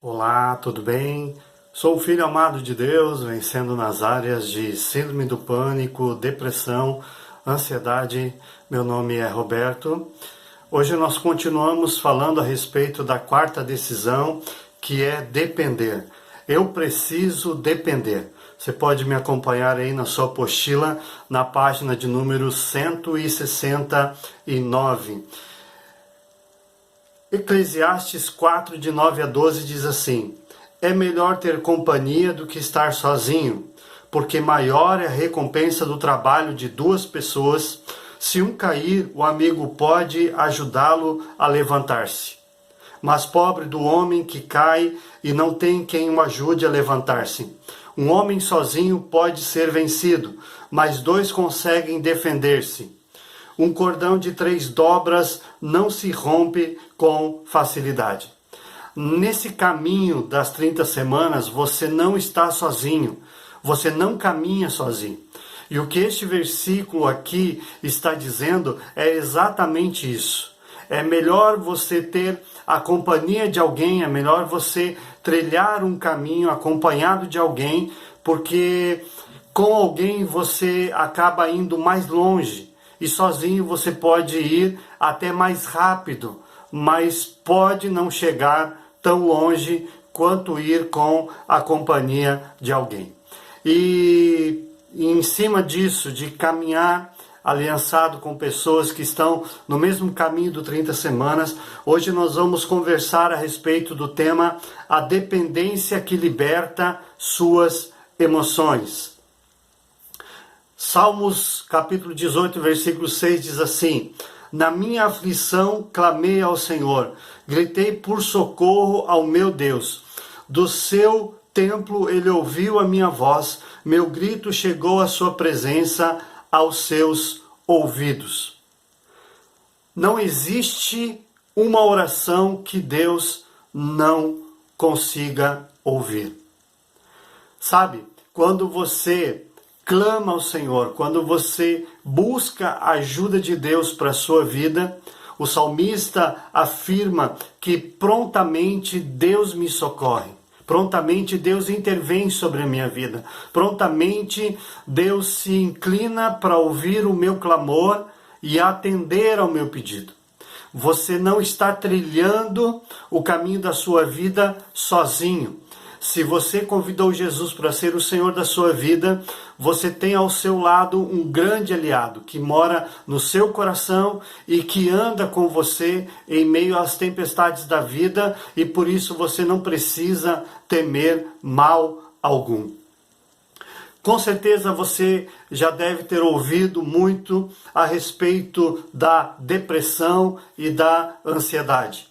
Olá, tudo bem? Sou o filho amado de Deus, vencendo nas áreas de síndrome do pânico, depressão, ansiedade. Meu nome é Roberto. Hoje nós continuamos falando a respeito da quarta decisão, que é depender. Eu preciso depender. Você pode me acompanhar aí na sua apostila, na página de número 169. Eclesiastes 4, de 9 a 12 diz assim: É melhor ter companhia do que estar sozinho, porque maior é a recompensa do trabalho de duas pessoas. Se um cair, o amigo pode ajudá-lo a levantar-se. Mas pobre do homem que cai e não tem quem o ajude a levantar-se. Um homem sozinho pode ser vencido, mas dois conseguem defender-se. Um cordão de 3 dobras não se rompe com facilidade. Nesse caminho das 30 semanas, você não está sozinho. Você não caminha sozinho. E o que este versículo aqui está dizendo é exatamente isso. É melhor você ter a companhia de alguém, é melhor você trilhar um caminho acompanhado de alguém, porque com alguém você acaba indo mais longe. E sozinho você pode ir até mais rápido, mas pode não chegar tão longe quanto ir com a companhia de alguém. E em cima disso, de caminhar aliançado com pessoas que estão no mesmo caminho do 30 semanas, hoje nós vamos conversar a respeito do tema a dependência que liberta suas emoções. Salmos capítulo 18, versículo 6 diz assim: Na minha aflição clamei ao Senhor, gritei por socorro ao meu Deus. Do seu templo ele ouviu a minha voz, meu grito chegou à sua presença, aos seus ouvidos. Não existe uma oração que Deus não consiga ouvir. Sabe, quando você clama ao Senhor, quando você busca a ajuda de Deus para a sua vida, o salmista afirma que prontamente Deus me socorre, prontamente Deus intervém sobre a minha vida, prontamente Deus se inclina para ouvir o meu clamor e atender ao meu pedido. Você não está trilhando o caminho da sua vida sozinho. Se você convidou Jesus para ser o Senhor da sua vida, você tem ao seu lado um grande aliado que mora no seu coração e que anda com você em meio às tempestades da vida, e por isso você não precisa temer mal algum. Com certeza você já deve ter ouvido muito a respeito da depressão e da ansiedade.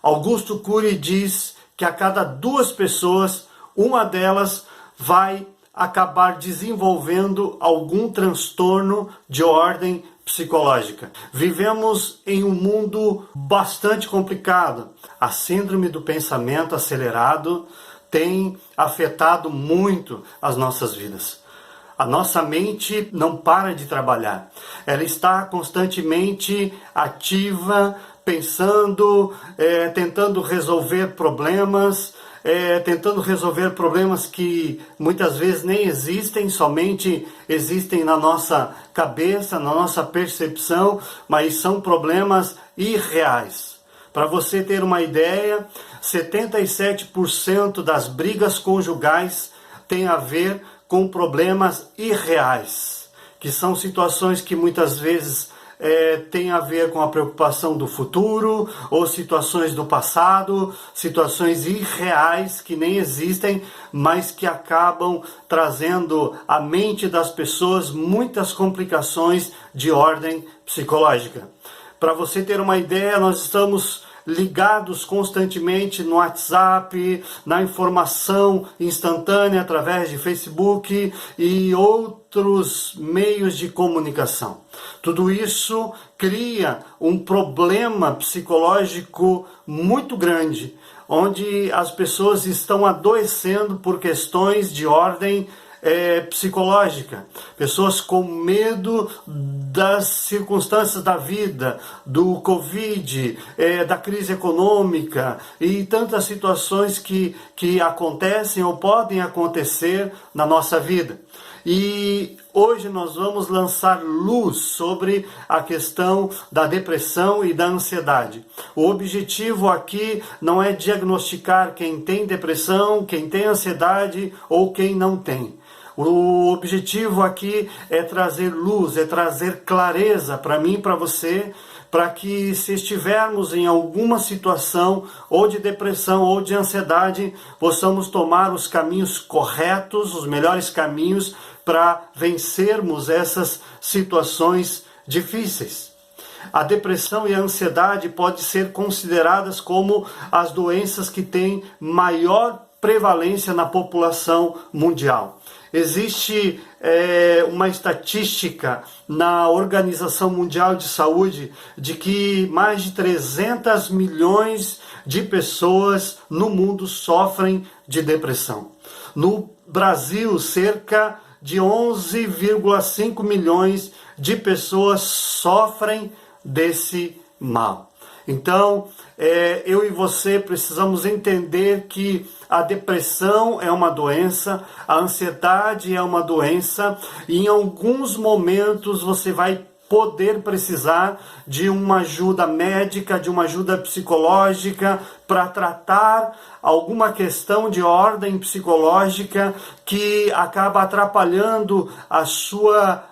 Augusto Cury diz que a cada 2 pessoas, uma delas vai acabar desenvolvendo algum transtorno de ordem psicológica. Vivemos em um mundo bastante complicado. A síndrome do pensamento acelerado tem afetado muito as nossas vidas. A nossa mente não para de trabalhar. Ela está constantemente ativa, pensando, tentando resolver problemas, que muitas vezes nem existem, somente existem na nossa cabeça, na nossa percepção, mas são problemas irreais. Para você ter uma ideia, 77% das brigas conjugais têm a ver com problemas irreais, que são situações que muitas vezes tem a ver com a preocupação do futuro, ou situações do passado, situações irreais que nem existem, mas que acabam trazendo à mente das pessoas muitas complicações de ordem psicológica. Para você ter uma ideia, nós estamos ligados constantemente no WhatsApp, na informação instantânea através de Facebook e outros meios de comunicação. Tudo isso cria um problema psicológico muito grande, onde as pessoas estão adoecendo por questões de ordem psicológica, pessoas com medo das circunstâncias da vida, do Covid, da crise econômica e tantas situações que acontecem ou podem acontecer na nossa vida. E hoje nós vamos lançar luz sobre a questão da depressão e da ansiedade. O objetivo aqui não é diagnosticar quem tem depressão, quem tem ansiedade ou quem não tem. O objetivo aqui é trazer luz, é trazer clareza para mim e para você, para que se estivermos em alguma situação ou de depressão ou de ansiedade, possamos tomar os caminhos corretos, os melhores caminhos para vencermos essas situações difíceis. A depressão e a ansiedade podem ser consideradas como as doenças que têm maior prevalência na população mundial. Existe uma estatística na Organização Mundial de Saúde de que mais de 300 milhões de pessoas no mundo sofrem de depressão. No Brasil, cerca de 11,5 milhões de pessoas sofrem desse mal. Então, eu e você precisamos entender que a depressão é uma doença, a ansiedade é uma doença, e em alguns momentos você vai poder precisar de uma ajuda médica, de uma ajuda psicológica para tratar alguma questão de ordem psicológica que acaba atrapalhando a sua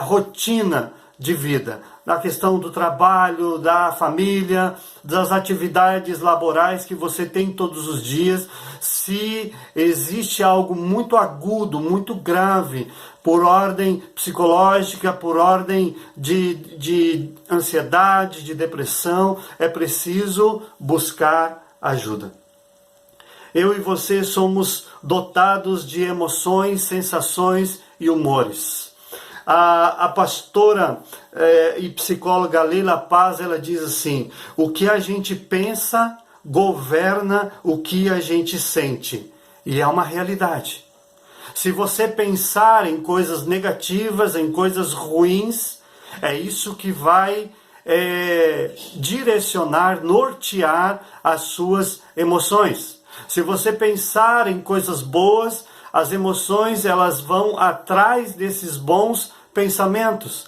rotina de vida, na questão do trabalho, da família, das atividades laborais que você tem todos os dias. Se existe algo muito agudo, muito grave, por ordem psicológica, por ordem de ansiedade, de depressão, é preciso buscar ajuda. Eu e você somos dotados de emoções, sensações e humores. A pastora e psicóloga Leila Paz, ela diz assim: o que a gente pensa governa o que a gente sente. E é uma realidade. Se você pensar em coisas negativas, em coisas ruins, é isso que vai direcionar, nortear as suas emoções. Se você pensar em coisas boas, as emoções elas vão atrás desses bons pensamentos.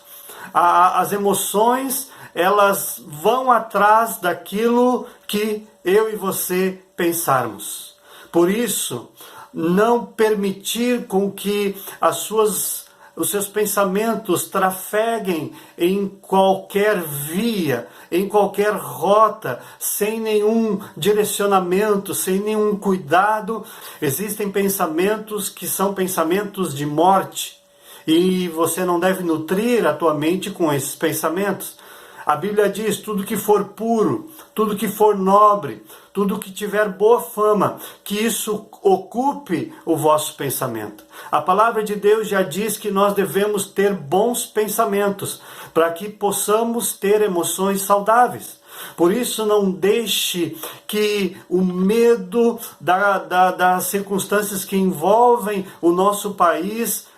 As emoções elas vão atrás daquilo que eu e você pensarmos. Por isso, não permitir com que os seus pensamentos trafeguem em qualquer via, em qualquer rota, sem nenhum direcionamento, sem nenhum cuidado. Existem pensamentos que são pensamentos de morte, e você não deve nutrir a tua mente com esses pensamentos. A Bíblia diz: tudo que for puro, tudo que for nobre, tudo que tiver boa fama, que isso ocupe o vosso pensamento. A palavra de Deus já diz que nós devemos ter bons pensamentos, para que possamos ter emoções saudáveis. Por isso, não deixe que o medo das circunstâncias que envolvem o nosso país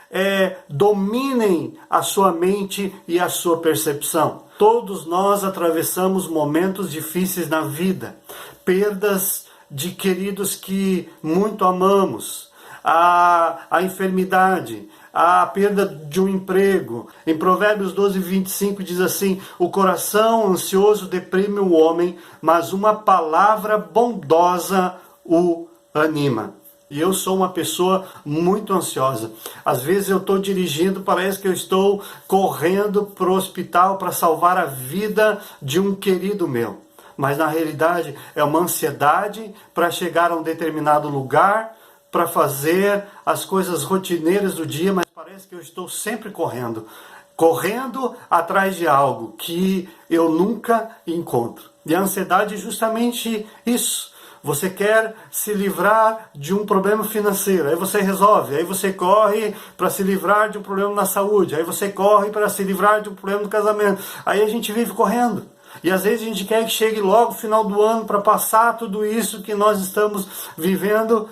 dominem a sua mente e a sua percepção. Todos nós atravessamos momentos difíceis na vida, perdas de queridos que muito amamos, a enfermidade, a perda de um emprego. Em Provérbios 12:25 diz assim: o coração ansioso deprime o homem, mas uma palavra bondosa o anima. E eu sou uma pessoa muito ansiosa. Às vezes eu estou dirigindo, parece que eu estou correndo para o hospital para salvar a vida de um querido meu. Mas na realidade é uma ansiedade para chegar a um determinado lugar, para fazer as coisas rotineiras do dia, mas parece que eu estou sempre correndo atrás de algo que eu nunca encontro. E a ansiedade é justamente isso. Você quer se livrar de um problema financeiro, aí você resolve, aí você corre para se livrar de um problema na saúde, aí você corre para se livrar de um problema no casamento. Aí a gente vive correndo. E às vezes a gente quer que chegue logo o final do ano para passar tudo isso que nós estamos vivendo,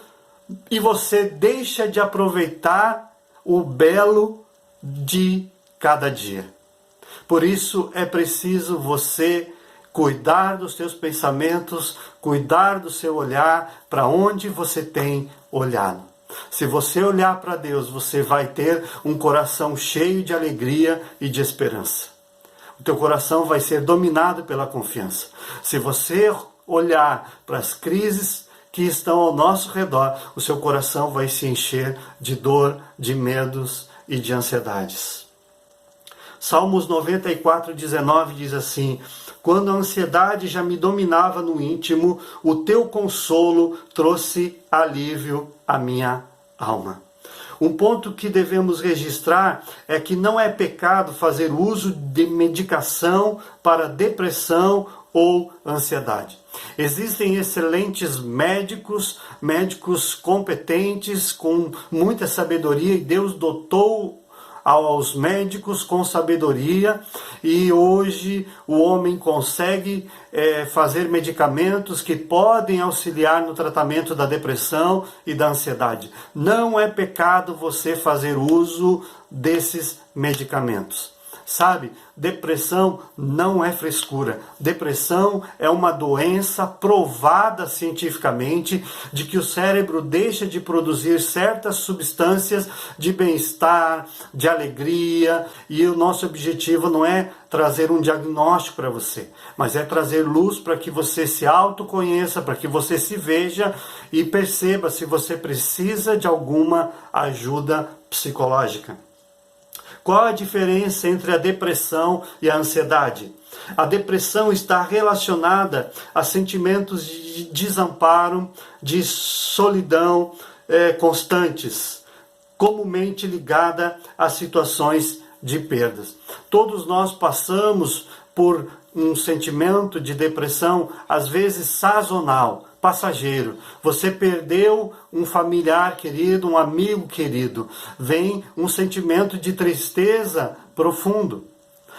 e você deixa de aproveitar o belo de cada dia. Por isso é preciso você cuidar dos seus pensamentos, cuidar do seu olhar, para onde você tem olhado. Se você olhar para Deus, você vai ter um coração cheio de alegria e de esperança. O teu coração vai ser dominado pela confiança. Se você olhar para as crises que estão ao nosso redor, o seu coração vai se encher de dor, de medos e de ansiedades. Salmos 94:19 diz assim: quando a ansiedade já me dominava no íntimo, o teu consolo trouxe alívio à minha alma. Um ponto que devemos registrar é que não é pecado fazer uso de medicação para depressão ou ansiedade. Existem excelentes médicos competentes, com muita sabedoria, e Deus dotou aos médicos com sabedoria, e hoje o homem consegue fazer medicamentos que podem auxiliar no tratamento da depressão e da ansiedade. Não é pecado você fazer uso desses medicamentos. Sabe, depressão não é frescura. Depressão é uma doença provada cientificamente de que o cérebro deixa de produzir certas substâncias de bem-estar, de alegria, e o nosso objetivo não é trazer um diagnóstico para você, mas é trazer luz para que você se autoconheça, para que você se veja e perceba se você precisa de alguma ajuda psicológica. Qual a diferença entre a depressão e a ansiedade? A depressão está relacionada a sentimentos de desamparo, de solidão constantes, comumente ligada a situações de perdas. Todos nós passamos por um sentimento de depressão, às vezes sazonal, passageiro. Você perdeu um familiar querido, um amigo querido. Vem um sentimento de tristeza profundo.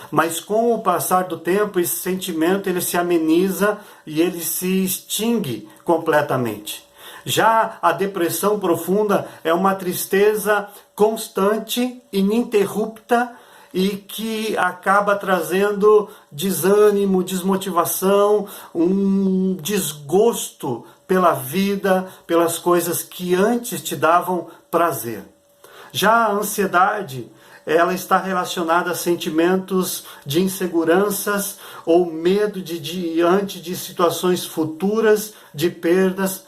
Mas com o passar do tempo, esse sentimento ele se ameniza e ele se extingue completamente. Já a depressão profunda é uma tristeza constante, ininterrupta, e que acaba trazendo desânimo, desmotivação, um desgosto pela vida, pelas coisas que antes te davam prazer. Já a ansiedade, ela está relacionada a sentimentos de inseguranças ou medo diante de situações futuras de perdas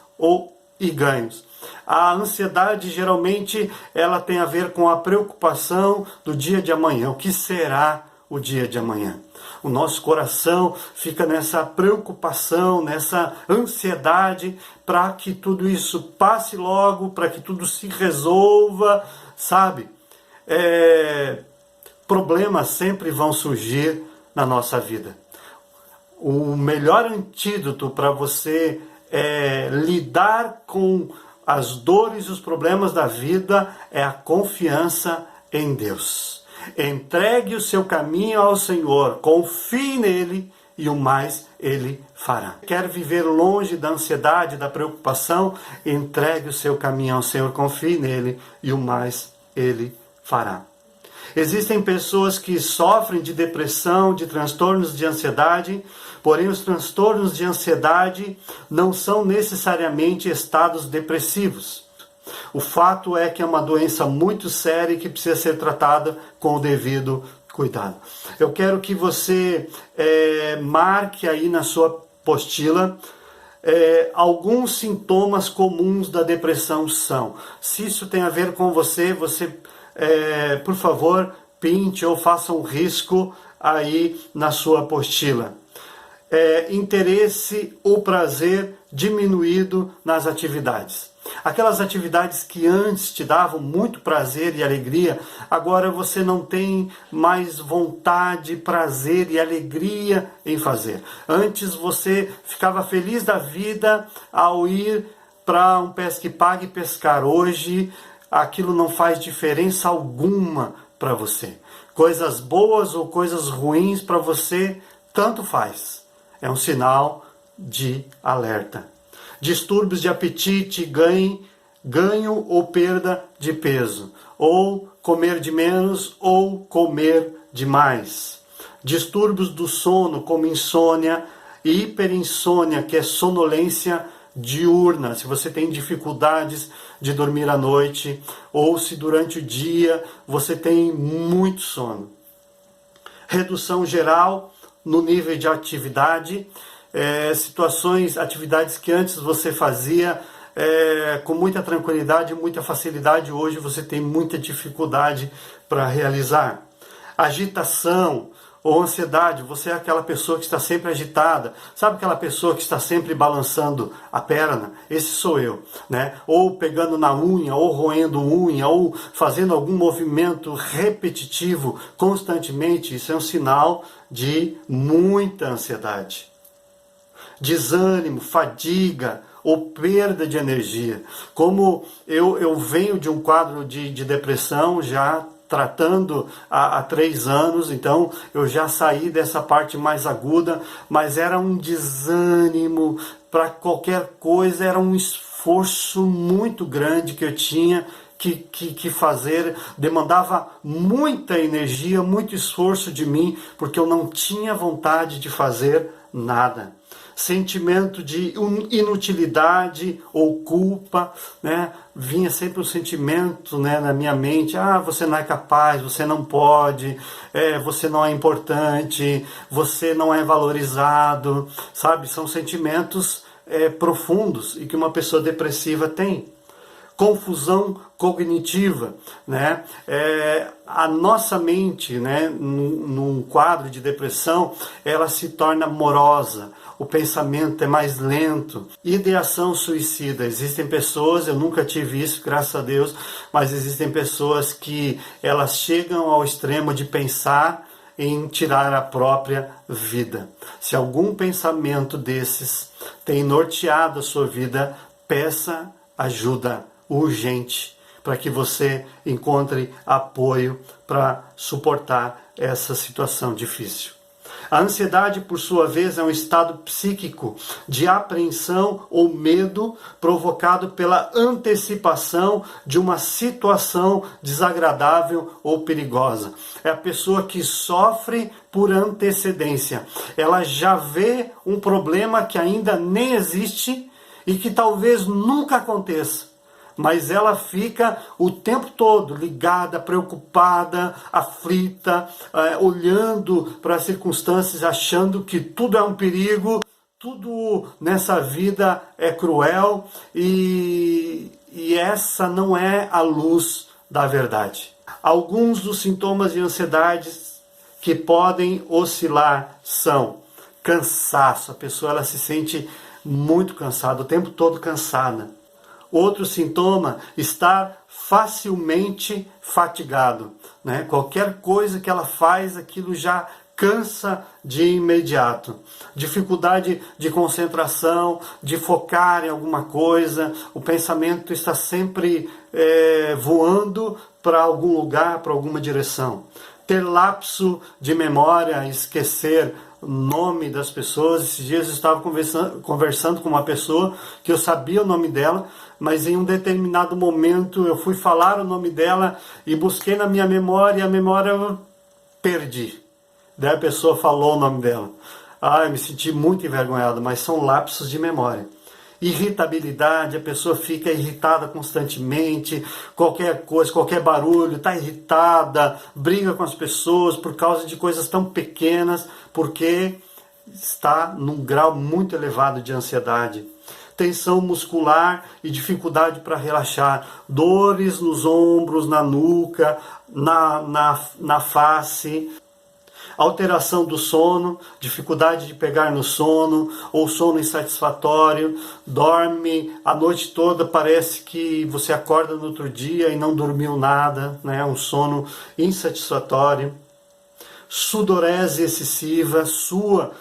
e ganhos. A ansiedade geralmente ela tem a ver com a preocupação do dia de amanhã. O que será o dia de amanhã? O nosso coração fica nessa preocupação, nessa ansiedade para que tudo isso passe logo, para que tudo se resolva, sabe? Problemas sempre vão surgir na nossa vida. O melhor antídoto para você lidar com as dores e os problemas da vida é a confiança em Deus. Entregue o seu caminho ao Senhor, confie nele e o mais ele fará. Quer viver longe da ansiedade, da preocupação? Entregue o seu caminho ao Senhor, confie nele e o mais ele fará. Existem pessoas que sofrem de depressão, de transtornos de ansiedade, porém os transtornos de ansiedade não são necessariamente estados depressivos. O fato é que é uma doença muito séria e que precisa ser tratada com o devido cuidado. Eu quero que você marque aí na sua apostila alguns sintomas comuns da depressão são. Se isso tem a ver com você, por favor, pinte ou faça um risco aí na sua apostila. Interesse ou prazer diminuído nas atividades. Aquelas atividades que antes te davam muito prazer e alegria, agora você não tem mais vontade, prazer e alegria em fazer. Antes você ficava feliz da vida ao ir para um pesque-pague pescar. Hoje aquilo não faz diferença alguma para você. Coisas boas ou coisas ruins para você, tanto faz. É um sinal de alerta. Distúrbios de apetite, ganho ganho ou perda de peso, ou comer de menos ou comer demais. Distúrbios do sono, como insônia e hiperinsônia, que é sonolência diurna, se você tem dificuldades de dormir à noite, ou se durante o dia você tem muito sono. Redução geral no nível de atividade, atividades que antes você fazia com muita tranquilidade, muita facilidade, hoje você tem muita dificuldade para realizar. Agitação ou ansiedade, você é aquela pessoa que está sempre agitada, sabe aquela pessoa que está sempre balançando a perna? Esse sou eu, né? Ou pegando na unha, ou roendo unha, ou fazendo algum movimento repetitivo constantemente, isso é um sinal de muita ansiedade. Desânimo, fadiga ou perda de energia. Como eu venho de um quadro de depressão já tratando há 3 anos, então eu já saí dessa parte mais aguda, mas era um desânimo para qualquer coisa, era um esforço muito grande que eu tinha que fazer, demandava muita energia, muito esforço de mim, porque eu não tinha vontade de fazer nada. Sentimento de inutilidade ou culpa, né? Vinha sempre um sentimento, né, na minha mente: você não é capaz, você não pode, você não é importante, você não é valorizado, sabe? São sentimentos profundos e que uma pessoa depressiva tem. Confusão cognitiva, né? A nossa mente, né, num quadro de depressão, ela se torna morosa, o pensamento é mais lento. Ideação suicida, existem pessoas, eu nunca tive isso, graças a Deus, mas existem pessoas que elas chegam ao extremo de pensar em tirar a própria vida. Se algum pensamento desses tem norteado a sua vida, peça ajuda urgente, para que você encontre apoio para suportar essa situação difícil. A ansiedade, por sua vez, é um estado psíquico de apreensão ou medo provocado pela antecipação de uma situação desagradável ou perigosa. É a pessoa que sofre por antecedência. Ela já vê um problema que ainda nem existe e que talvez nunca aconteça, mas ela fica o tempo todo ligada, preocupada, aflita, olhando para as circunstâncias, achando que tudo é um perigo, tudo nessa vida é cruel, e essa não é a luz da verdade. Alguns dos sintomas de ansiedade que podem oscilar são cansaço, a pessoa ela se sente muito cansada, o tempo todo cansada. Outro sintoma, estar facilmente fatigado, né? Qualquer coisa que ela faz, aquilo já cansa de imediato. Dificuldade de concentração, de focar em alguma coisa, o pensamento está sempre voando para algum lugar, para alguma direção. Ter lapso de memória, esquecer o nome das pessoas. Esses dias eu estava conversando com uma pessoa que eu sabia o nome dela, mas em um determinado momento eu fui falar o nome dela e busquei na minha memória, e a memória eu perdi. Daí a pessoa falou o nome dela. Eu me senti muito envergonhado, mas são lapsos de memória. Irritabilidade, a pessoa fica irritada constantemente, qualquer coisa, qualquer barulho, está irritada, briga com as pessoas por causa de coisas tão pequenas, porque está num grau muito elevado de ansiedade. Tensão muscular e dificuldade para relaxar, dores nos ombros, na nuca, na face. Alteração do sono, dificuldade de pegar no sono, ou sono insatisfatório, dorme a noite toda, parece que você acorda no outro dia e não dormiu nada, né? Um sono insatisfatório. Sudorese excessiva, sua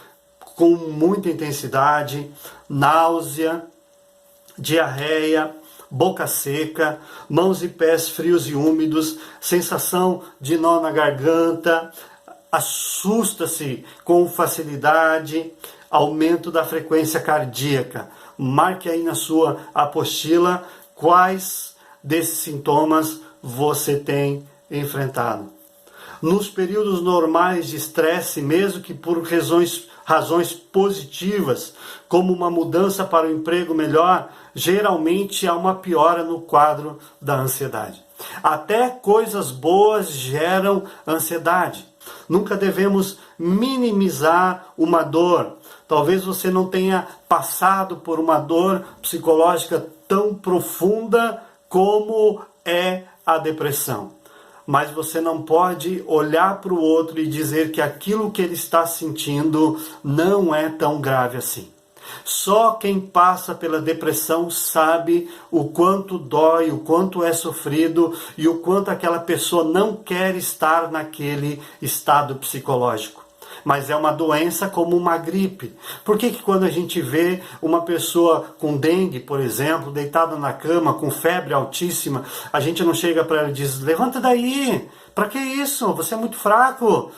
com muita intensidade, náusea, diarreia, boca seca, mãos e pés frios e úmidos, sensação de nó na garganta, assusta-se com facilidade, aumento da frequência cardíaca. Marque aí na sua apostila quais desses sintomas você tem enfrentado. Nos períodos normais de estresse, mesmo que por razões positivas, como uma mudança para um emprego melhor, geralmente há uma piora no quadro da ansiedade. Até coisas boas geram ansiedade. Nunca devemos minimizar uma dor. Talvez você não tenha passado por uma dor psicológica tão profunda como é a depressão. Mas você não pode olhar para o outro e dizer que aquilo que ele está sentindo não é tão grave assim. Só quem passa pela depressão sabe o quanto dói, o quanto é sofrido e o quanto aquela pessoa não quer estar naquele estado psicológico. Mas é uma doença como uma gripe. Por que quando a gente vê uma pessoa com dengue, por exemplo, deitada na cama, com febre altíssima, a gente não chega para ela e diz, levanta daí, para que isso? Você é muito fraco.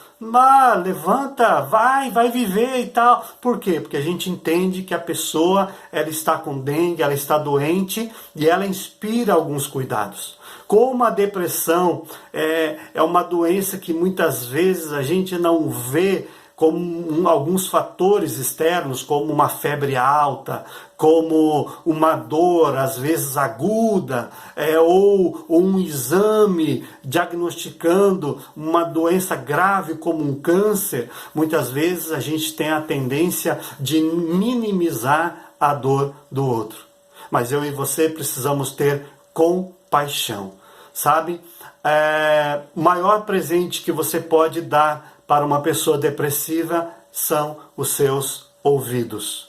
Levanta, vai viver e tal. Por quê? Porque a gente entende que a pessoa ela está com dengue, ela está doente e ela inspira alguns cuidados. Como a depressão é uma doença que muitas vezes a gente não vê como alguns fatores externos, como uma febre alta, como uma dor, às vezes aguda, ou um exame diagnosticando uma doença grave como um câncer, muitas vezes a gente tem a tendência de minimizar a dor do outro. Mas eu e você precisamos ter compaixão, sabe? O maior presente que você pode dar para uma pessoa depressiva são os seus ouvidos.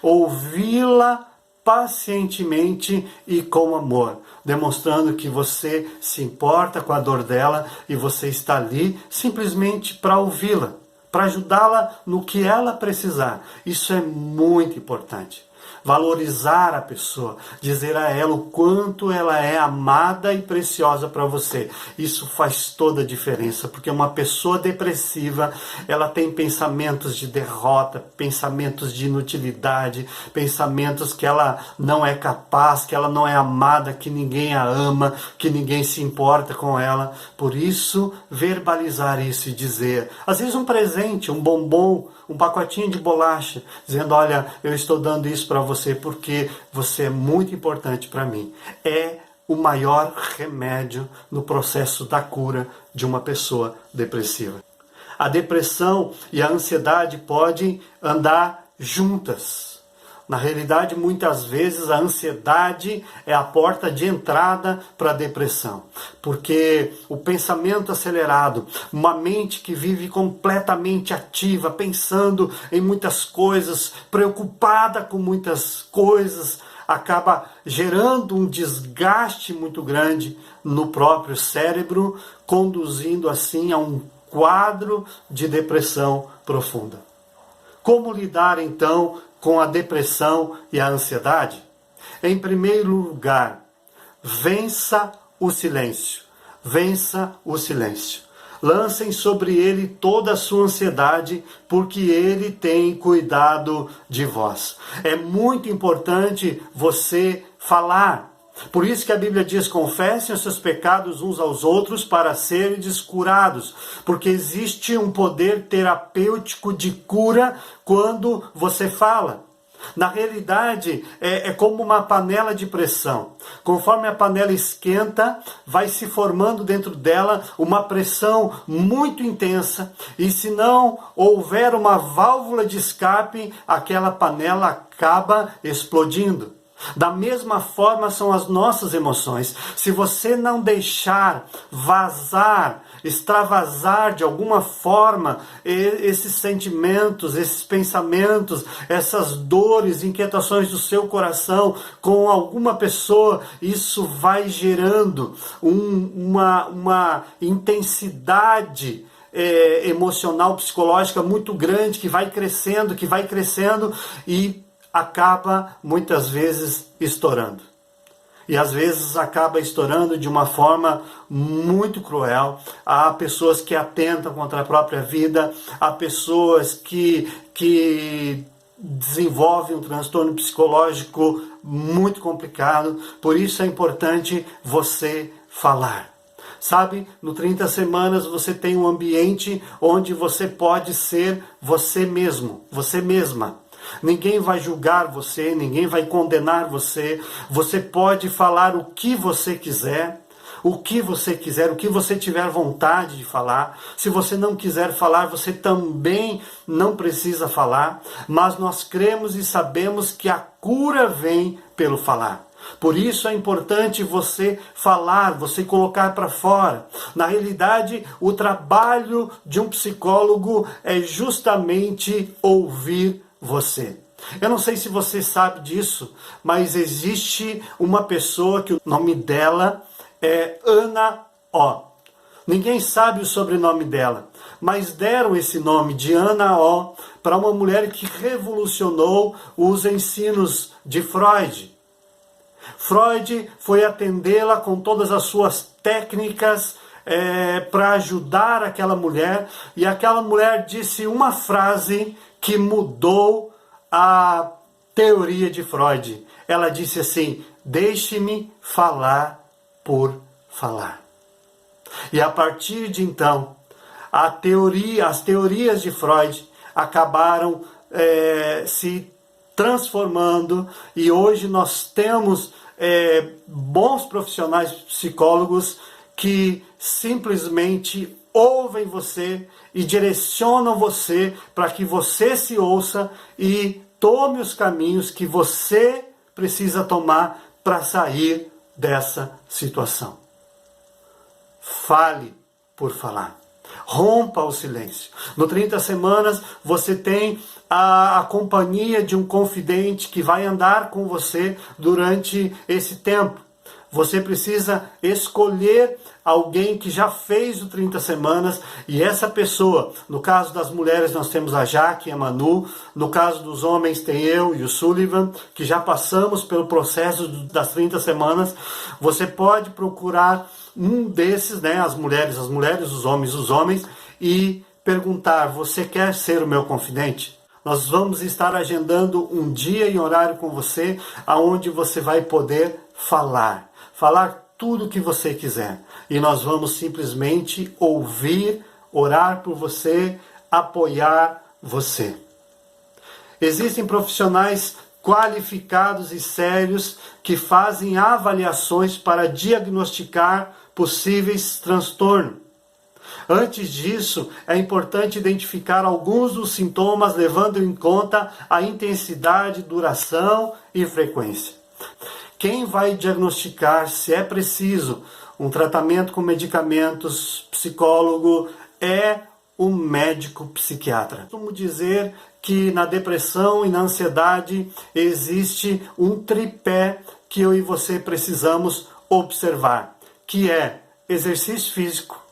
Ouvi-la pacientemente e com amor, demonstrando que você se importa com a dor dela e você está ali simplesmente para ouvi-la, para ajudá-la no que ela precisar. Isso é muito importante. Valorizar a pessoa, dizer a ela o quanto ela é amada e preciosa para você. Isso faz toda a diferença, porque uma pessoa depressiva, ela tem pensamentos de derrota, pensamentos de inutilidade, pensamentos que ela não é capaz, que ela não é amada, que ninguém a ama, que ninguém se importa com ela. Por isso, verbalizar isso e dizer, às vezes um presente, um bombom, um pacotinho de bolacha, dizendo, olha, eu estou dando isso para você porque você é muito importante para mim. É o maior remédio no processo da cura de uma pessoa depressiva. A depressão e a ansiedade podem andar juntas. Na realidade, muitas vezes a ansiedade é a porta de entrada para a depressão, porque o pensamento acelerado, uma mente que vive completamente ativa, pensando em muitas coisas, preocupada com muitas coisas, acaba gerando um desgaste muito grande no próprio cérebro, conduzindo assim a um quadro de depressão profunda. Como lidar então com a depressão e a ansiedade? Em primeiro lugar, vença o silêncio. Vença o silêncio. Lancem sobre ele toda a sua ansiedade, porque ele tem cuidado de vós. É muito importante você falar. Por isso que a Bíblia diz, confessem os seus pecados uns aos outros para serem curados, porque existe um poder terapêutico de cura quando você fala. Na realidade, é como uma panela de pressão. Conforme a panela esquenta, vai se formando dentro dela uma pressão muito intensa, e se não houver uma válvula de escape, aquela panela acaba explodindo. Da mesma forma são as nossas emoções. Se você não deixar vazar, extravasar de alguma forma esses sentimentos, esses pensamentos, essas dores, inquietações do seu coração com alguma pessoa, isso vai gerando uma intensidade emocional, psicológica muito grande, que vai crescendo e acaba muitas vezes estourando. E às vezes acaba estourando de uma forma muito cruel. Há pessoas que atentam contra a própria vida, há pessoas que desenvolve um transtorno psicológico muito complicado. Por isso é importante você falar. Sabe, no 30 semanas você tem um ambiente onde você pode ser você mesmo, você mesma. Ninguém vai julgar você, ninguém vai condenar você. Você pode falar o que você quiser, o que você tiver vontade de falar. Se você não quiser falar, você também não precisa falar. Mas nós cremos e sabemos que a cura vem pelo falar. Por isso é importante você falar, você colocar para fora. Na realidade, o trabalho de um psicólogo é justamente ouvir você. Eu não sei se você sabe disso, mas existe uma pessoa que o nome dela é Ana O. Ninguém sabe o sobrenome dela, mas deram esse nome de Ana O para uma mulher que revolucionou os ensinos de Freud. Freud foi atendê-la com todas as suas técnicas para ajudar aquela mulher, e aquela mulher disse uma frase que mudou a teoria de Freud. Ela disse assim: deixe-me falar por falar. E a partir de então, as teorias de Freud acabaram se transformando, e hoje nós temos bons profissionais psicólogos que simplesmente ouvem você e direcionam você para que você se ouça e tome os caminhos que você precisa tomar para sair dessa situação. Fale por falar. Rompa o silêncio. No 30 semanas você tem a companhia de um confidente que vai andar com você durante esse tempo. Você precisa escolher alguém que já fez o 30 semanas, e essa pessoa, no caso das mulheres nós temos a Jaque e a Manu, no caso dos homens tem eu e o Sullivan, que já passamos pelo processo das 30 semanas. Você pode procurar um desses, as mulheres, os homens, e perguntar: você quer ser o meu confidente? Nós vamos estar agendando um dia e horário com você, aonde você vai poder falar tudo o que você quiser. E nós vamos simplesmente ouvir, orar por você, apoiar você. Existem profissionais qualificados e sérios que fazem avaliações para diagnosticar possíveis transtornos. Antes disso, é importante identificar alguns dos sintomas, levando em conta a intensidade, duração e frequência. Quem vai diagnosticar, se é preciso, um tratamento com medicamentos, psicólogo, é o médico psiquiatra. Costumo dizer que na depressão e na ansiedade existe um tripé que eu e você precisamos observar, que é exercício físico,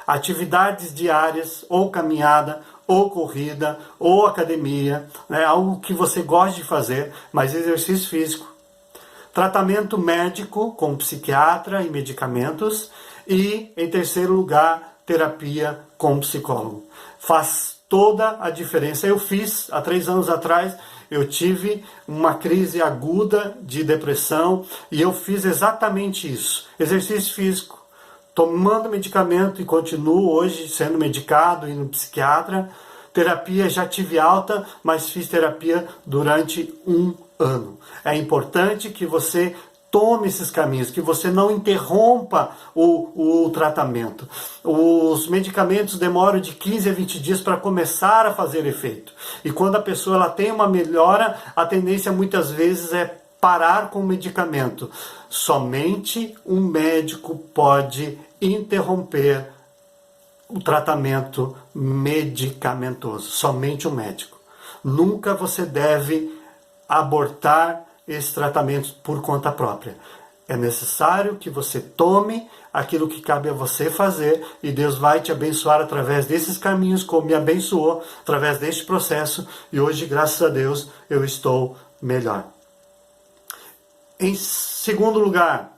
atividades diárias, ou caminhada, ou corrida, ou academia, algo que você gosta de fazer, mas exercício físico. Tratamento médico com psiquiatra e medicamentos. E, em terceiro lugar, terapia com psicólogo. Faz toda a diferença. Eu fiz, há 3 anos atrás, eu tive uma crise aguda de depressão e eu fiz exatamente isso. Exercício físico, tomando medicamento, e continuo hoje sendo medicado e no psiquiatra. Terapia, já tive alta, mas fiz terapia durante 1 ano. É importante que você tome esses caminhos, que você não interrompa o tratamento. Os medicamentos demoram de 15 a 20 dias para começar a fazer efeito. E quando a pessoa ela tem uma melhora, a tendência muitas vezes é parar com o medicamento. Somente um médico pode interromper o tratamento medicamentoso. Somente um médico. Nunca você deve abortar esse tratamento por conta própria. É necessário que você tome aquilo que cabe a você fazer, e Deus vai te abençoar através desses caminhos, como me abençoou através deste processo, e hoje, graças a Deus, eu estou melhor. Em segundo lugar,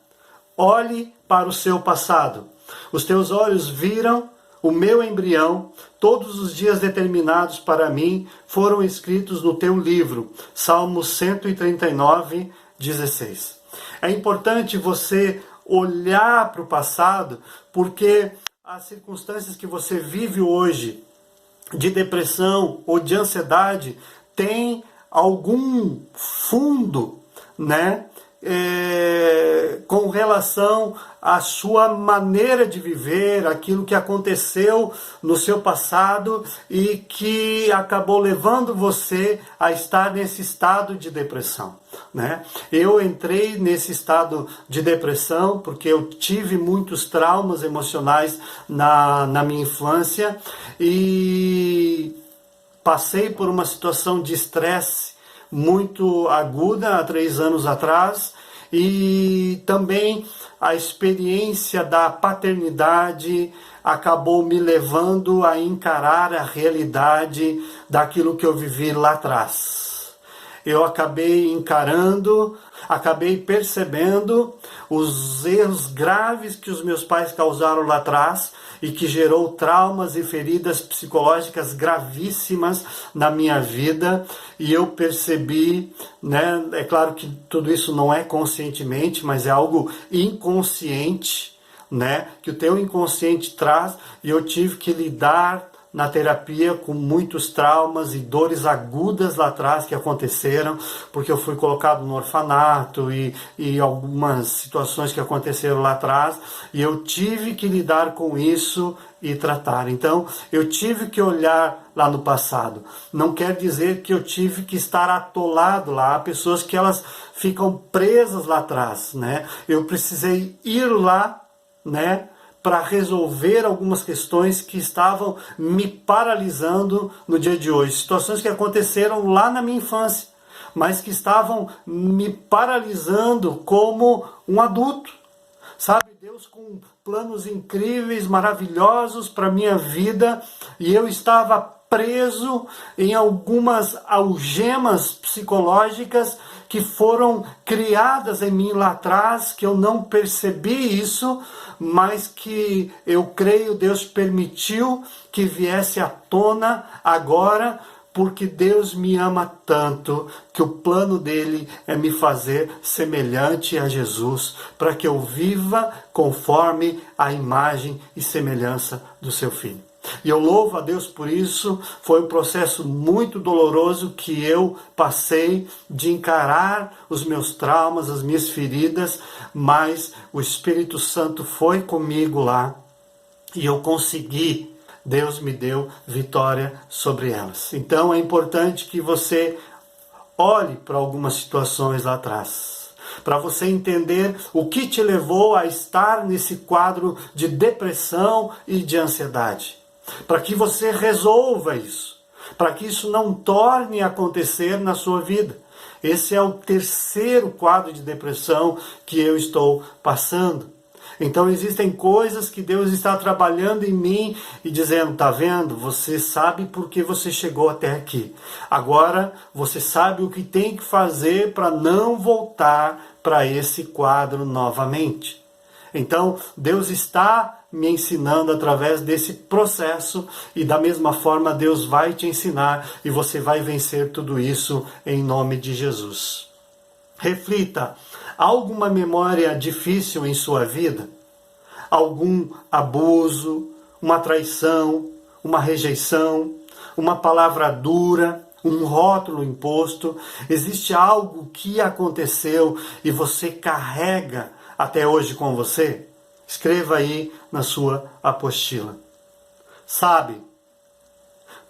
olhe para o seu passado. Os teus olhos viram o meu embrião, todos os dias determinados para mim foram escritos no teu livro. Salmo 139, 16. É importante você olhar para o passado, porque as circunstâncias que você vive hoje, de depressão ou de ansiedade, tem algum fundo, né? Com relação à sua maneira de viver, aquilo que aconteceu no seu passado e que acabou levando você a estar nesse estado de depressão, né? Eu entrei nesse estado de depressão porque eu tive muitos traumas emocionais na minha infância e passei por uma situação de estresse muito aguda há 3 anos atrás, e também a experiência da paternidade acabou me levando a encarar a realidade daquilo que eu vivi lá atrás. Eu acabei encarando, acabei percebendo os erros graves que os meus pais causaram lá atrás e que gerou traumas e feridas psicológicas gravíssimas na minha vida. E eu percebi, né, é claro que tudo isso não é conscientemente, mas é algo inconsciente, né, que o teu inconsciente traz, e eu tive que lidar na terapia com muitos traumas e dores agudas lá atrás que aconteceram, porque eu fui colocado no orfanato e algumas situações que aconteceram lá atrás, e eu tive que lidar com isso e tratar. Então, eu tive que olhar lá no passado. Não quer dizer que eu tive que estar atolado lá. Há pessoas que elas ficam presas lá atrás, né? Eu precisei ir lá, né, para resolver algumas questões que estavam me paralisando no dia de hoje. Situações que aconteceram lá na minha infância, mas que estavam me paralisando como um adulto. Sabe, Deus com planos incríveis, maravilhosos para a minha vida, e eu estava preso em algumas algemas psicológicas que foram criadas em mim lá atrás, que eu não percebi isso, mas que eu creio Deus permitiu que viesse à tona agora, porque Deus me ama tanto que o plano dele é me fazer semelhante a Jesus, para que eu viva conforme a imagem e semelhança do seu Filho. E eu louvo a Deus por isso. Foi um processo muito doloroso que eu passei de encarar os meus traumas, as minhas feridas, mas o Espírito Santo foi comigo lá e eu consegui. Deus me deu vitória sobre elas. Então é importante que você olhe para algumas situações lá atrás, para você entender o que te levou a estar nesse quadro de depressão e de ansiedade, para que você resolva isso, para que isso não torne a acontecer na sua vida. Esse é o terceiro quadro de depressão que eu estou passando. Então existem coisas que Deus está trabalhando em mim e dizendo, tá vendo? Você sabe por que você chegou até aqui. Agora você sabe o que tem que fazer para não voltar para esse quadro novamente. Então Deus está me ensinando através desse processo, e da mesma forma Deus vai te ensinar e você vai vencer tudo isso em nome de Jesus. Reflita. Há alguma memória difícil em sua vida? Algum abuso, uma traição, uma rejeição, uma palavra dura, um rótulo imposto? Existe algo que aconteceu e você carrega até hoje com você? Escreva aí na sua apostila. Sabe,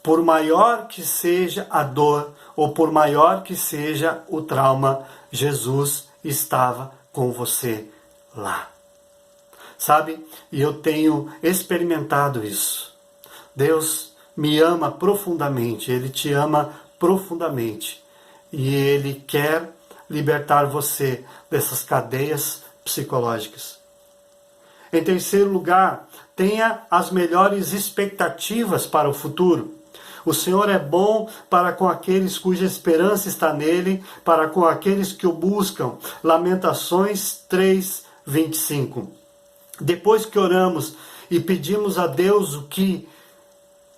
por maior que seja a dor ou por maior que seja o trauma, Jesus estava com você lá. Sabe? E eu tenho experimentado isso. Deus me ama profundamente, Ele te ama profundamente. E Ele quer libertar você dessas cadeias psicológicas. Em terceiro lugar, tenha as melhores expectativas para o futuro. O Senhor é bom para com aqueles cuja esperança está nele, para com aqueles que o buscam. Lamentações 3:25. Depois que oramos e pedimos a Deus o que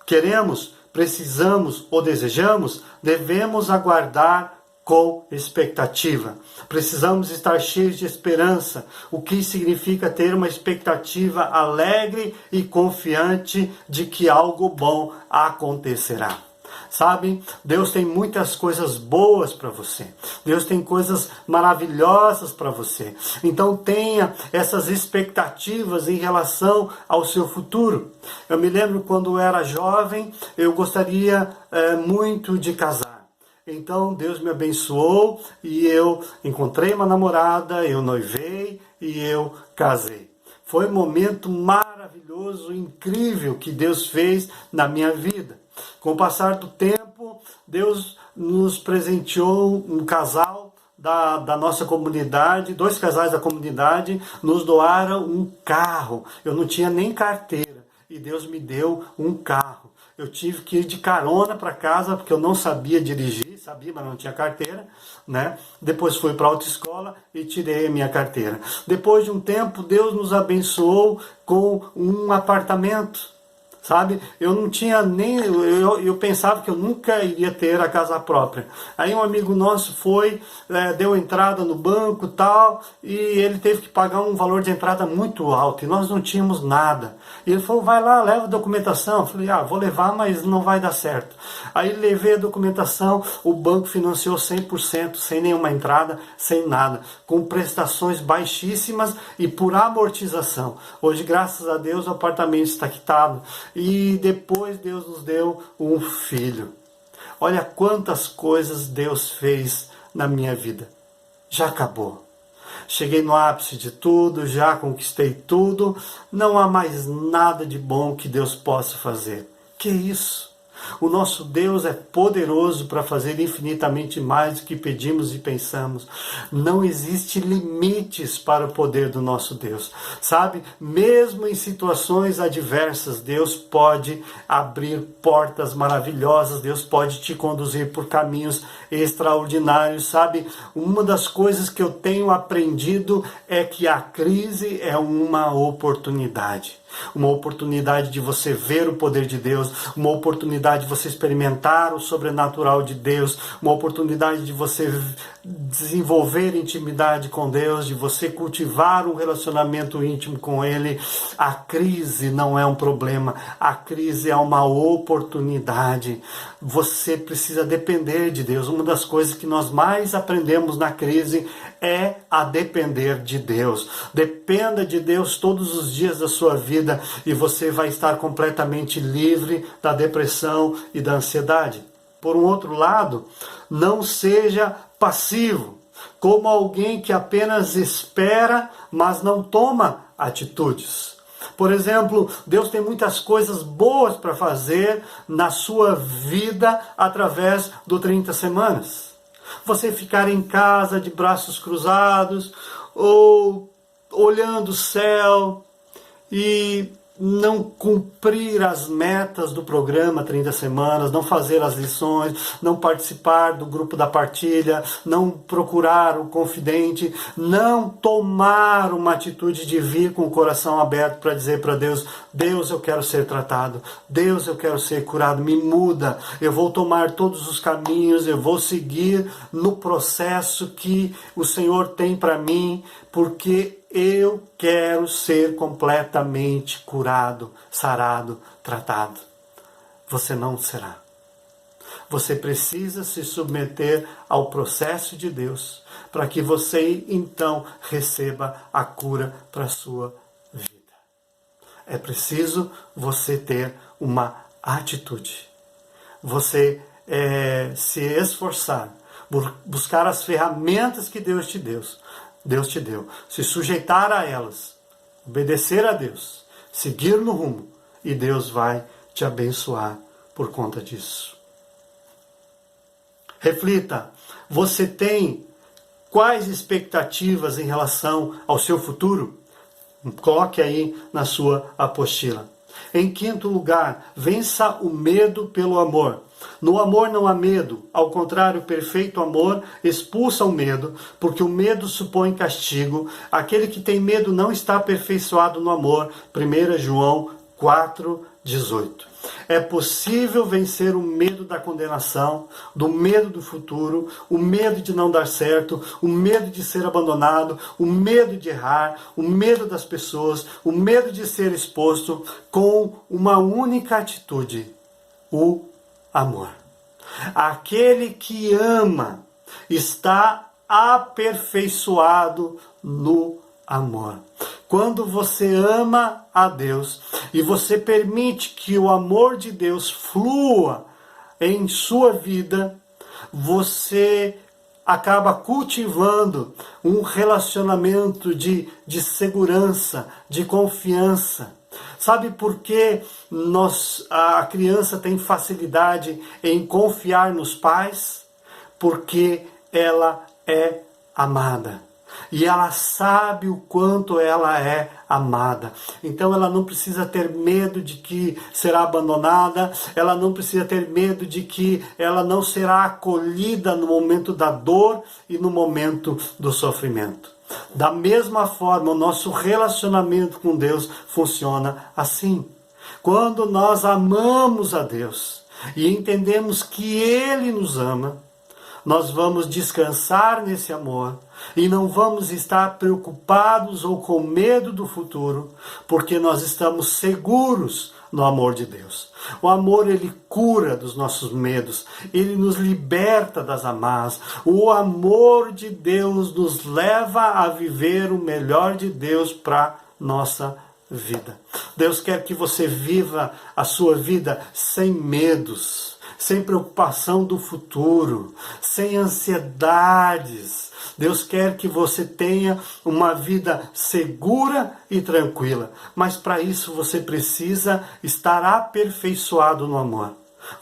queremos, precisamos ou desejamos, devemos aguardar com expectativa. Precisamos estar cheios de esperança, o que significa ter uma expectativa alegre e confiante de que algo bom acontecerá. Sabe, Deus tem muitas coisas boas para você. Deus tem coisas maravilhosas para você. Então tenha essas expectativas em relação ao seu futuro. Eu me lembro quando eu era jovem, eu gostaria muito de casar. Então Deus me abençoou e eu encontrei uma namorada, eu noivei e eu casei. Foi um momento maravilhoso, incrível que Deus fez na minha vida. Com o passar do tempo, Deus nos presenteou um casal da nossa comunidade, 2 casais da comunidade nos doaram um carro. Eu não tinha nem carteira e Deus me deu um carro. Eu tive que ir de carona para casa porque eu não sabia dirigir, sabia, mas não tinha carteira, né? Depois fui para a autoescola e tirei a minha carteira. Depois de um tempo, Deus nos abençoou com um apartamento. Sabe, eu não tinha nem, eu pensava que eu nunca iria ter a casa própria. Aí um amigo nosso foi, deu entrada no banco e tal, e ele teve que pagar um valor de entrada muito alto, e nós não tínhamos nada. E ele falou, vai lá, leva a documentação. Eu falei, vou levar, mas não vai dar certo. Aí levei a documentação, o banco financiou 100%, sem nenhuma entrada, sem nada, com prestações baixíssimas e por amortização. Hoje, graças a Deus, o apartamento está quitado. E depois Deus nos deu um filho. Olha quantas coisas Deus fez na minha vida. Já acabou. Cheguei no ápice de tudo, já conquistei tudo. Não há mais nada de bom que Deus possa fazer. Que isso? O nosso Deus é poderoso para fazer infinitamente mais do que pedimos e pensamos. Não existe limites para o poder do nosso Deus. Sabe, mesmo em situações adversas, Deus pode abrir portas maravilhosas, Deus pode te conduzir por caminhos extraordinários. Sabe, uma das coisas que eu tenho aprendido é que a crise é uma oportunidade. Uma oportunidade de você ver o poder de Deus, uma oportunidade de você experimentar o sobrenatural de Deus, uma oportunidade de você desenvolver intimidade com Deus, de você cultivar um relacionamento íntimo com Ele. A crise não é um problema, a crise é uma oportunidade. Você precisa depender de Deus. Uma das coisas que nós mais aprendemos na crise é a depender de Deus. Dependa de Deus todos os dias da sua vida e você vai estar completamente livre da depressão e da ansiedade. Por um outro lado, não seja passivo, como alguém que apenas espera, mas não toma atitudes. Por exemplo, Deus tem muitas coisas boas para fazer na sua vida através do 30 semanas. Você ficar em casa de braços cruzados ou olhando o céu e não cumprir as metas do programa 30 semanas, não fazer as lições, não participar do grupo da partilha, não procurar o confidente, não tomar uma atitude de vir com o coração aberto para dizer para Deus, Deus, eu quero ser tratado, Deus, eu quero ser curado, me muda, eu vou tomar todos os caminhos, eu vou seguir no processo que o Senhor tem para mim, porque eu quero ser completamente curado, sarado, tratado. Você não será. Você precisa se submeter ao processo de Deus para que você então receba a cura para a sua vida. É preciso você ter uma atitude. Você se esforçar, buscar as ferramentas que Deus te deu, se sujeitar a elas, obedecer a Deus, seguir no rumo, e Deus vai te abençoar por conta disso. Reflita, você tem quais expectativas em relação ao seu futuro? Coloque aí na sua apostila. Em quinto lugar, vença o medo pelo amor. No amor não há medo, ao contrário, o perfeito amor expulsa o medo, porque o medo supõe castigo. Aquele que tem medo não está aperfeiçoado no amor. 1 João 4:18. É possível vencer o medo da condenação, do medo do futuro, o medo de não dar certo, o medo de ser abandonado, o medo de errar, o medo das pessoas, o medo de ser exposto, com uma única atitude: o amor. Aquele que ama está aperfeiçoado no amor. Quando você ama a Deus e você permite que o amor de Deus flua em sua vida, você acaba cultivando um relacionamento de segurança, de confiança. Sabe por que a criança tem facilidade em confiar nos pais? Porque ela é amada. E ela sabe o quanto ela é amada. Então ela não precisa ter medo de que será abandonada, ela não precisa ter medo de que ela não será acolhida no momento da dor e no momento do sofrimento. Da mesma forma, o nosso relacionamento com Deus funciona assim. Quando nós amamos a Deus e entendemos que Ele nos ama, nós vamos descansar nesse amor e não vamos estar preocupados ou com medo do futuro, porque nós estamos seguros no amor de Deus. O amor, ele cura dos nossos medos, ele nos liberta das amarras. O amor de Deus nos leva a viver o melhor de Deus para nossa vida. Deus quer que você viva a sua vida sem medos, sem preocupação do futuro, sem ansiedades. Deus quer que você tenha uma vida segura e tranquila. Mas para isso você precisa estar aperfeiçoado no amor.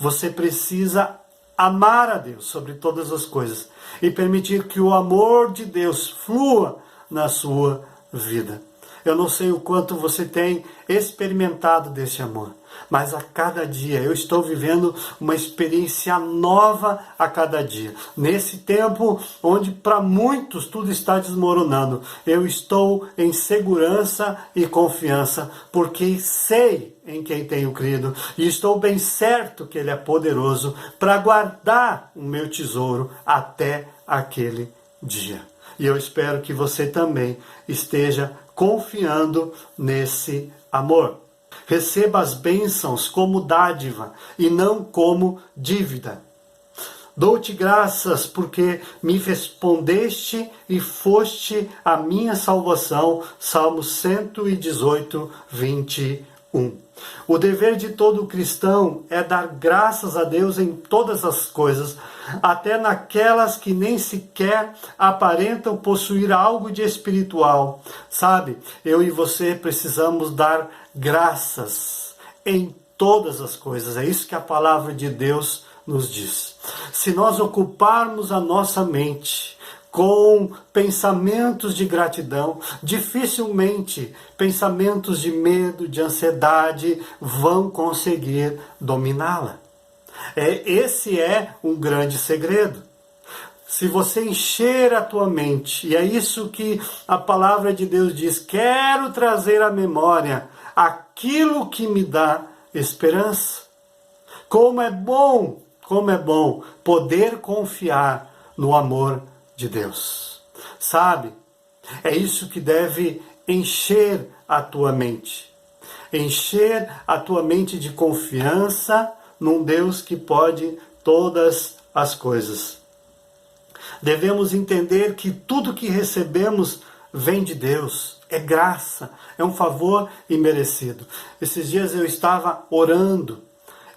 Você precisa amar a Deus sobre todas as coisas e permitir que o amor de Deus flua na sua vida. Eu não sei o quanto você tem experimentado desse amor, mas a cada dia eu estou vivendo uma experiência nova a cada dia. Nesse tempo onde para muitos tudo está desmoronando, eu estou em segurança e confiança, porque sei em quem tenho crido e estou bem certo que Ele é poderoso para guardar o meu tesouro até aquele dia. E eu espero que você também esteja confiando nesse amor. Receba as bênçãos como dádiva e não como dívida. Dou-te graças porque me respondeste e foste a minha salvação. Salmo 118, 21. O dever de todo cristão é dar graças a Deus em todas as coisas, até naquelas que nem sequer aparentam possuir algo de espiritual. Sabe, eu e você precisamos dar graças em todas as coisas. É isso que a palavra de Deus nos diz. Se nós ocuparmos a nossa mente com pensamentos de gratidão, dificilmente pensamentos de medo, de ansiedade vão conseguir dominá-la. Esse é um grande segredo. Se você encher a tua mente, e é isso que a palavra de Deus diz, quero trazer à memória aquilo que me dá esperança. Como é bom poder confiar no amor de Deus. Sabe? É isso que deve encher a tua mente. Encher a tua mente de confiança num Deus que pode todas as coisas. Devemos entender que tudo que recebemos vem de Deus. É graça, é um favor imerecido. Esses dias eu estava orando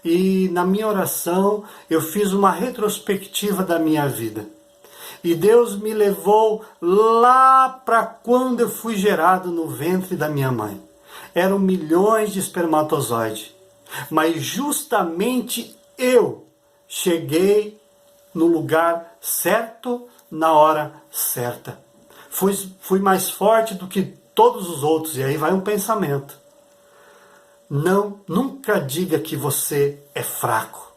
e na minha oração eu fiz uma retrospectiva da minha vida. E Deus me levou lá para quando eu fui gerado no ventre da minha mãe. Eram milhões de espermatozoides. Mas justamente eu cheguei no lugar certo, na hora certa. Fui mais forte do que todos os outros. E aí vai um pensamento. Nunca diga que você é fraco.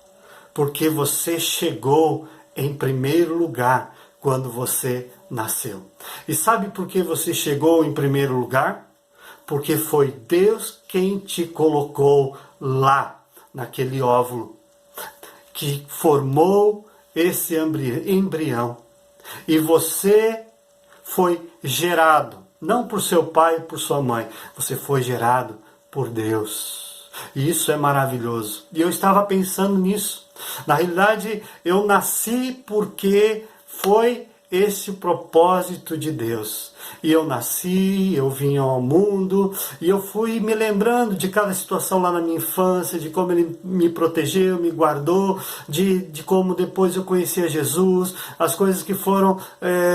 Porque você chegou em primeiro lugar quando você nasceu. E sabe por que você chegou em primeiro lugar? Porque foi Deus quem te colocou lá, naquele óvulo, que formou esse embrião. E você foi gerado, não por seu pai e por sua mãe, você foi gerado por Deus. E isso é maravilhoso. E eu estava pensando nisso. Na realidade, eu nasci porque foi esse o propósito de Deus. E eu nasci, eu vim ao mundo, e eu fui me lembrando de cada situação lá na minha infância, de como Ele me protegeu, me guardou, de como depois eu conhecia Jesus, as coisas que foram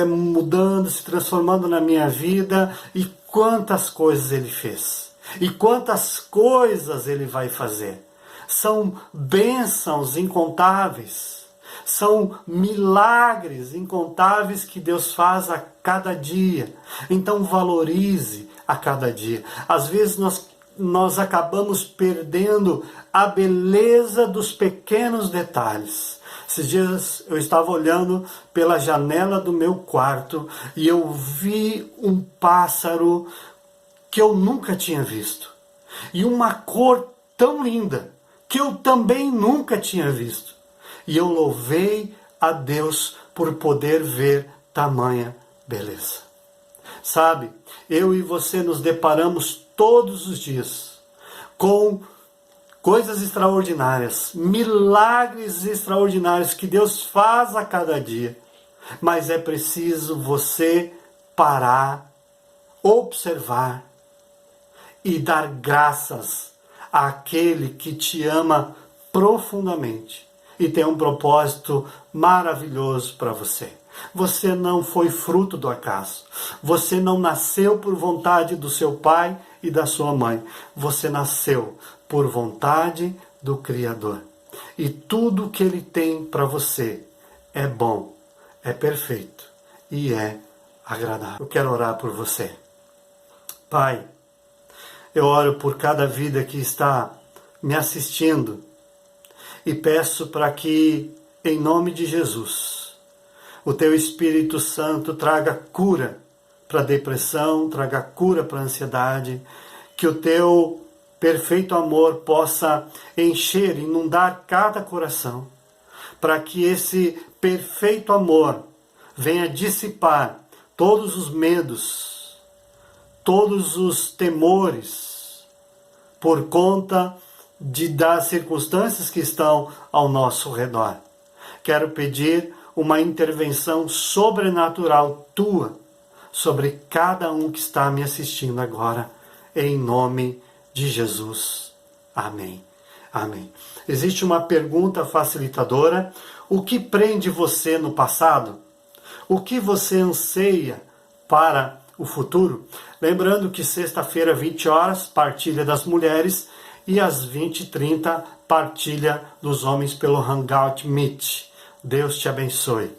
mudando, se transformando na minha vida, e quantas coisas Ele fez. E quantas coisas Ele vai fazer. São bênçãos incontáveis. São milagres incontáveis que Deus faz a cada dia. Então valorize a cada dia. Às vezes nós acabamos perdendo a beleza dos pequenos detalhes. Esses dias eu estava olhando pela janela do meu quarto e eu vi um pássaro que eu nunca tinha visto. E uma cor tão linda que eu também nunca tinha visto. E eu louvei a Deus por poder ver tamanha beleza. Sabe, eu e você nos deparamos todos os dias com coisas extraordinárias, milagres extraordinários que Deus faz a cada dia. Mas é preciso você parar, observar e dar graças àquele que te ama profundamente e tem um propósito maravilhoso para você. Você não foi fruto do acaso. Você não nasceu por vontade do seu pai e da sua mãe. Você nasceu por vontade do Criador. E tudo que Ele tem para você é bom, é perfeito e é agradável. Eu quero orar por você. Pai, eu oro por cada vida que está me assistindo e peço para que, em nome de Jesus, o Teu Espírito Santo traga cura para a depressão, traga cura para a ansiedade, que o Teu perfeito amor possa encher, inundar cada coração, para que esse perfeito amor venha dissipar todos os medos, todos os temores, por conta das circunstâncias que estão ao nosso redor. Quero pedir uma intervenção sobrenatural Tua sobre cada um que está me assistindo agora, em nome de Jesus. Amém. Amém. Existe uma pergunta facilitadora: o que prende você no passado? O que você anseia para o futuro? Lembrando que sexta-feira, 20 horas, partilha das mulheres, e às 20h30, partilha dos homens pelo Hangout Meet. Deus te abençoe.